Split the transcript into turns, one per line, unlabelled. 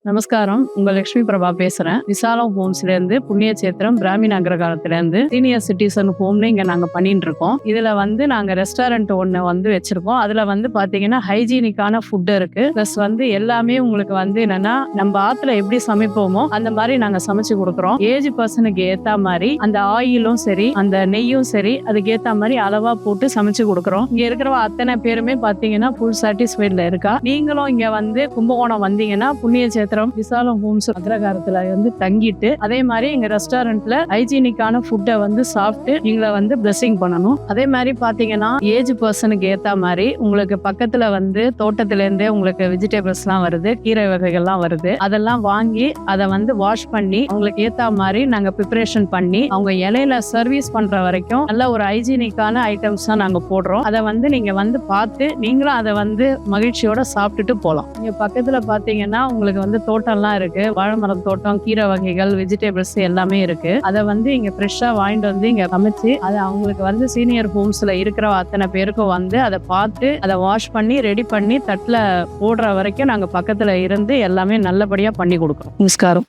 நமஸ்காரம். உங்க லட்சுமி பிரபா பேசுறேன். விசாலம் ஹோம்ஸ்ல இருந்து புண்ணிய சேத்திரம் பிராமின் அக்ரகாரத்துல இருந்து சீனியர் சிட்டிசன் ஹோம்னு இங்க நாங்க பண்ணிட்டு இருக்கோம். இதுல நாங்க ரெஸ்டாரண்ட் ஒண்ணு வச்சிருக்கோம். அதுல பாத்தீங்கன்னா ஹைஜீனிக்கான ஃபுட் இருக்கு. பிளஸ் எல்லாமே உங்களுக்கு என்னன்னா நம்ம ஆத்துல எப்படி சமைப்போமோ அந்த மாதிரி நாங்க சமைச்சு கொடுக்குறோம். ஏஜ் பர்சனுக்கு ஏத்த மாதிரி அந்த ஆயிலும் சரி அந்த நெய்யும் சரி அதுக்கு ஏத்த மாதிரி அளவா போட்டு சமைச்சு கொடுக்குறோம். இங்க இருக்கிற அத்தனை பேருமே பாத்தீங்கன்னா ஃபுல் சாட்டிஸ்ஃபைட்ல இருக்கா. நீங்களும் இங்க கும்பகோணம் வந்தீங்கன்னா புண்ணிய சேத்திரம் விசாலம் ஹோம்ஸ் அக்ரகாரத்துல தங்கிட்டு அதே மாதிரி எங்க ரெஸ்டாரண்ட்ல ஹைஜீனிக்கான ஃபுட்டை சாப்பிட்டு நீங்களை பிளெஸிங் பண்ணணும். அதே மாதிரி பாத்தீங்கன்னா ஏஜ் பர்சனுக்கு ஏத்த மாதிரி உங்களுக்கு பக்கத்துல தோட்டத்துல இருந்தே உங்களுக்கு வெஜிடபிள்ஸ் எல்லாம் வருது, கீரை வகைகள்லாம் வருது. அதெல்லாம் வாங்கி அதை வாஷ் பண்ணி உங்களுக்கு ஏத்த மாதிரி நாங்க ப்ரிப்பரேஷன் பண்ணி அவங்க இலையில சர்வீஸ் பண்ற வரைக்கும் நல்ல ஒரு ஹைஜீனிக்கான ஐட்டம்ஸ் தான் நாங்க போடுறோம். அதை நீங்க பார்த்து நீங்களும் அதை மகிழ்ச்சியோட சாப்பிட்டுட்டு போலாம். இங்க பக்கத்துல பாத்தீங்கன்னா உங்களுக்கு தோட்டம்லாம் இருக்கு. வாழைமரம் தோட்டம், கீரை வகைகள், வெஜிடபிள்ஸ் எல்லாமே இருக்கு. அதை இங்க ஃப்ரெஷ்ஷா வாங்கிட்டு இங்க சமைச்சு அதை அவங்களுக்கு சீனியர் ஹோம்ஸ்ல இருக்கிற அத்தனை பேருக்கும் அதை பார்த்து அதை வாஷ் பண்ணி ரெடி பண்ணி தட்டுல போடுற வரைக்கும் நாங்க பக்கத்துல இருந்து எல்லாமே நல்லபடியா பண்ணி கொடுக்குறோம். நமஸ்காரம்.